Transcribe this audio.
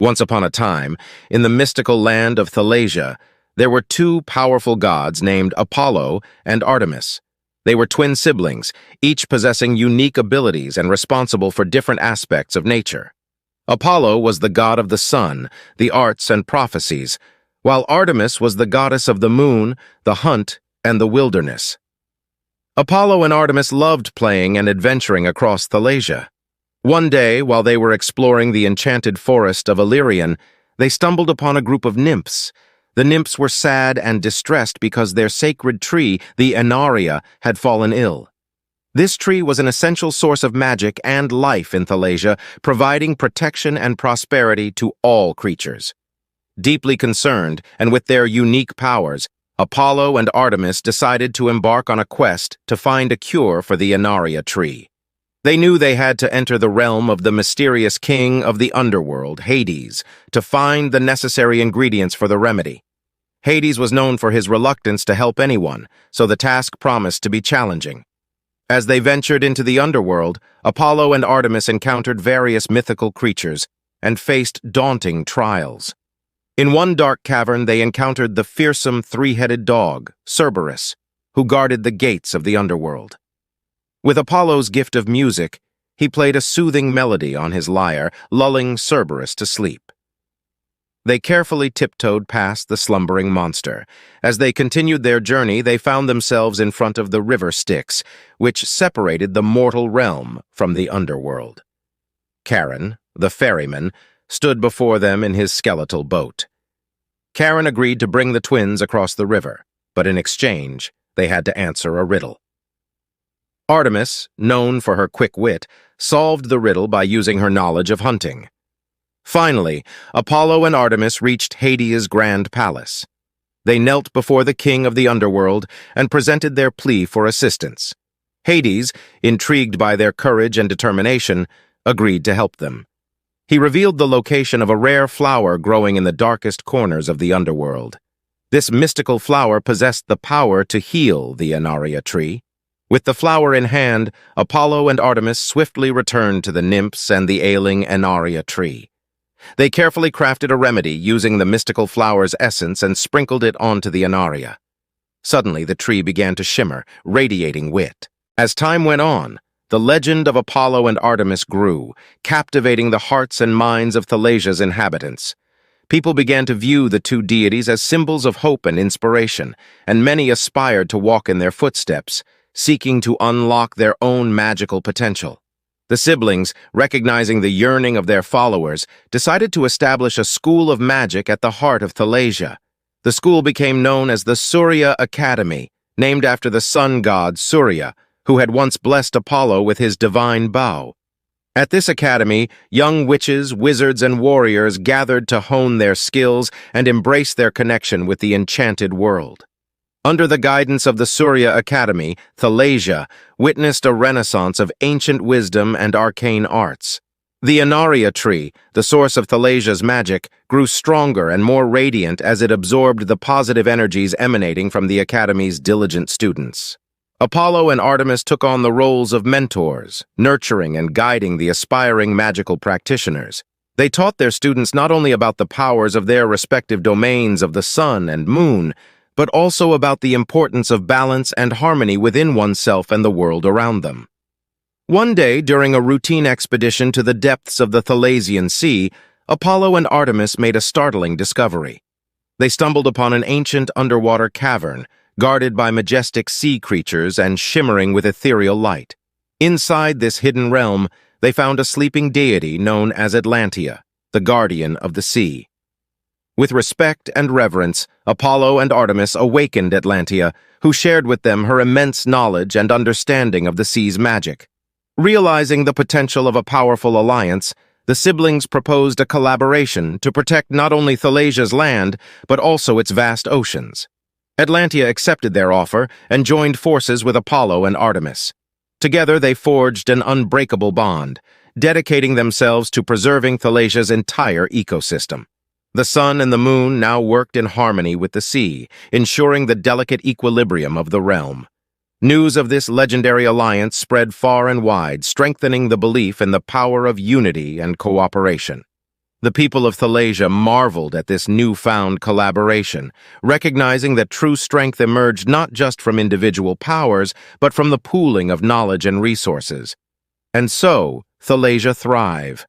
Once upon a time, in the mystical land of Thalasia, there were two powerful gods named Apollo and Artemis. They were twin siblings, each possessing unique abilities and responsible for different aspects of nature. Apollo was the god of the sun, the arts and prophecies, while Artemis was the goddess of the moon, the hunt, and the wilderness. Apollo and Artemis loved playing and adventuring across Thalasia. One day, while they were exploring the enchanted forest of Illyrian, they stumbled upon a group of nymphs. The nymphs were sad and distressed because their sacred tree, the Inaria, had fallen ill. This tree was an essential source of magic and life in Thalasia, providing protection and prosperity to all creatures. Deeply concerned, and with their unique powers, Apollo and Artemis decided to embark on a quest to find a cure for the Inaria tree. They knew they had to enter the realm of the mysterious king of the underworld, Hades, to find the necessary ingredients for the remedy. Hades was known for his reluctance to help anyone, so the task promised to be challenging. As they ventured into the underworld, Apollo and Artemis encountered various mythical creatures and faced daunting trials. In one dark cavern, they encountered the fearsome three-headed dog, Cerberus, who guarded the gates of the underworld. With Apollo's gift of music, he played a soothing melody on his lyre, lulling Cerberus to sleep. They carefully tiptoed past the slumbering monster. As they continued their journey, they found themselves in front of the river Styx, which separated the mortal realm from the underworld. Charon, the ferryman, stood before them in his skeletal boat. Charon agreed to bring the twins across the river, but in exchange, they had to answer a riddle. Artemis, known for her quick wit, solved the riddle by using her knowledge of hunting. Finally, Apollo and Artemis reached Hades' grand palace. They knelt before the king of the underworld and presented their plea for assistance. Hades, intrigued by their courage and determination, agreed to help them. He revealed the location of a rare flower growing in the darkest corners of the underworld. This mystical flower possessed the power to heal the Inaria tree. With the flower in hand, Apollo and Artemis swiftly returned to the nymphs and the ailing Inaria tree. They carefully crafted a remedy using the mystical flower's essence and sprinkled it onto the Inaria. Suddenly, the tree began to shimmer, radiating wit. As time went on, the legend of Apollo and Artemis grew, captivating the hearts and minds of Thalasia's inhabitants. People began to view the two deities as symbols of hope and inspiration, and many aspired to walk in their footsteps, seeking to unlock their own magical potential. The siblings, recognizing the yearning of their followers, decided to establish a school of magic at the heart of Thalasia. The school became known as the Surya Academy, named after the sun god Surya, who had once blessed Apollo with his divine bow. At this academy, young witches, wizards, and warriors gathered to hone their skills and embrace their connection with the enchanted world. Under the guidance of the Surya Academy, Thalasia witnessed a renaissance of ancient wisdom and arcane arts. The Inaria tree, the source of Thalasia's magic, grew stronger and more radiant as it absorbed the positive energies emanating from the Academy's diligent students. Apollo and Artemis took on the roles of mentors, nurturing and guiding the aspiring magical practitioners. They taught their students not only about the powers of their respective domains of the sun and moon, but also about the importance of balance and harmony within oneself and the world around them. One day, during a routine expedition to the depths of the Thalasian Sea, Apollo and Artemis made a startling discovery. They stumbled upon an ancient underwater cavern, guarded by majestic sea creatures and shimmering with ethereal light. Inside this hidden realm, they found a sleeping deity known as Atlantia, the guardian of the sea. With respect and reverence, Apollo and Artemis awakened Atlantia, who shared with them her immense knowledge and understanding of the sea's magic. Realizing the potential of a powerful alliance, the siblings proposed a collaboration to protect not only Thalasia's land, but also its vast oceans. Atlantia accepted their offer and joined forces with Apollo and Artemis. Together they forged an unbreakable bond, dedicating themselves to preserving Thalasia's entire ecosystem. The sun and the moon now worked in harmony with the sea, ensuring the delicate equilibrium of the realm. News of this legendary alliance spread far and wide, strengthening the belief in the power of unity and cooperation. The people of Thalasia marveled at this newfound collaboration, recognizing that true strength emerged not just from individual powers, but from the pooling of knowledge and resources. And so, Thalasia thrived.